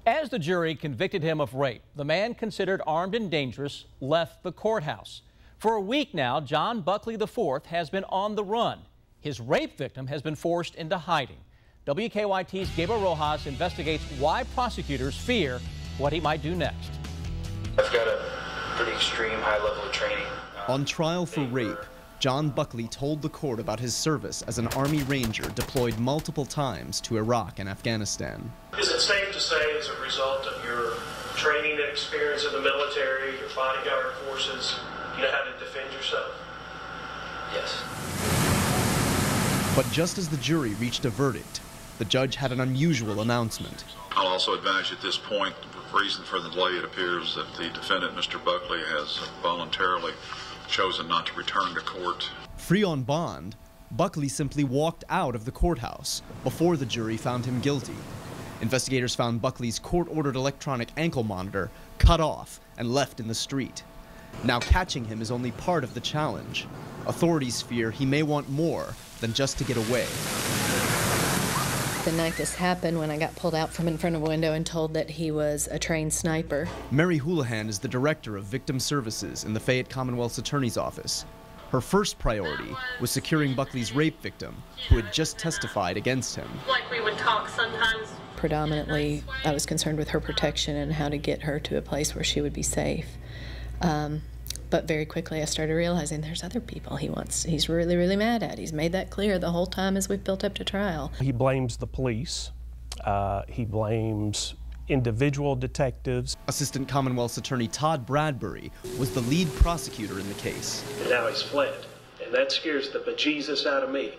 As the jury convicted him of rape, the man considered armed and dangerous left the courthouse. For a week now, John Buckley IV has been on the run. His rape victim has been forced into hiding. WKYT's Gabriel Roxas investigates why prosecutors fear what he might do next. I've got a pretty extreme high level of training. On trial for rape, John Buckley told the court about his service as an Army Ranger deployed multiple times to Iraq and Afghanistan. Is it safe to say, as a result of your training and experience in the military, your bodyguard forces, you know how to defend yourself? Yes. But just as the jury reached a verdict, the judge had an unusual announcement. I'll also advise you at this point, the reason for the delay, it appears that the defendant, Mr. Buckley, has voluntarily chosen not to return to court. Free on bond, Buckley simply walked out of the courthouse before the jury found him guilty. Investigators found Buckley's court-ordered electronic ankle monitor cut off and left in the street. Now catching him is only part of the challenge. Authorities fear he may want more than just to get away. The night this happened, when I got pulled out from in front of a window and told that he was a trained sniper. Mary Houlihan is the director of victim services in the Fayette Commonwealth's Attorney's Office. Her first priority was securing Buckley's rape victim, who had just testified against him. Like we would talk sometimes. Predominantly, I was concerned with her protection and how to get her to a place where she would be safe. But very quickly I started realizing there's other people he's really, really mad at. He's made that clear the whole time as we've built up to trial. He blames the police. He blames individual detectives. Assistant Commonwealth's Attorney Todd Bradbury was the lead prosecutor in the case. And now he's fled, and that scares the bejesus out of me.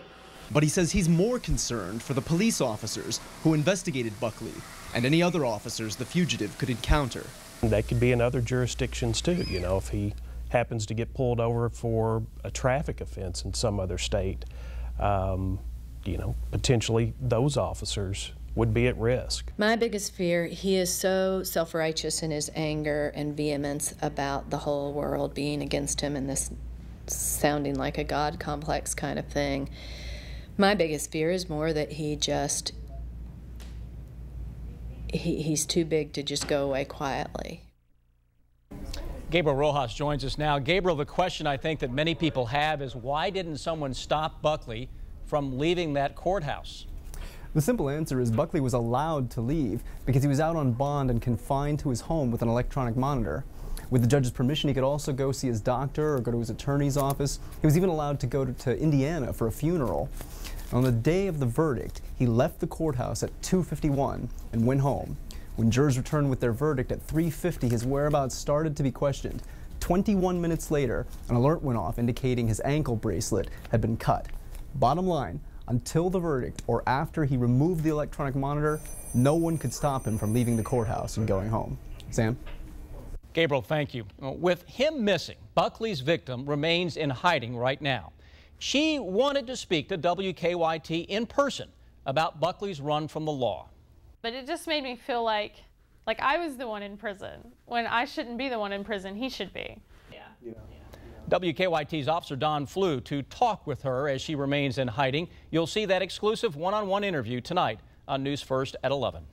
But he says he's more concerned for the police officers who investigated Buckley and any other officers the fugitive could encounter. That could be in other jurisdictions too, you know, if he happens to get pulled over for a traffic offense in some other state, you know, potentially those officers would be at risk. My biggest fear, he is so self-righteous in his anger and vehemence about the whole world being against him and this sounding like a God complex kind of thing. My biggest fear is more that he's too big to just go away quietly. Gabriel Roxas joins us now. Gabriel, the question I think that many people have is why didn't someone stop Buckley from leaving that courthouse? The simple answer is Buckley was allowed to leave because he was out on bond and confined to his home with an electronic monitor. With the judge's permission, he could also go see his doctor or go to his attorney's office. He was even allowed to go to Indiana for a funeral. On the day of the verdict, he left the courthouse at 2:51 and went home. When jurors returned with their verdict at 3:50, his whereabouts started to be questioned. 21 minutes later, an alert went off indicating his ankle bracelet had been cut. Bottom line, until the verdict or after he removed the electronic monitor, no one could stop him from leaving the courthouse and going home. Sam? Gabriel, thank you. With him missing, Buckley's victim remains in hiding right now. She wanted to speak to WKYT in person about Buckley's run from the law. But it just made me feel like I was the one in prison. When I shouldn't be the one in prison, he should be. Yeah. WKYT's Officer Don flew to talk with her as she remains in hiding. You'll see that exclusive one-on-one interview tonight on News First at 11.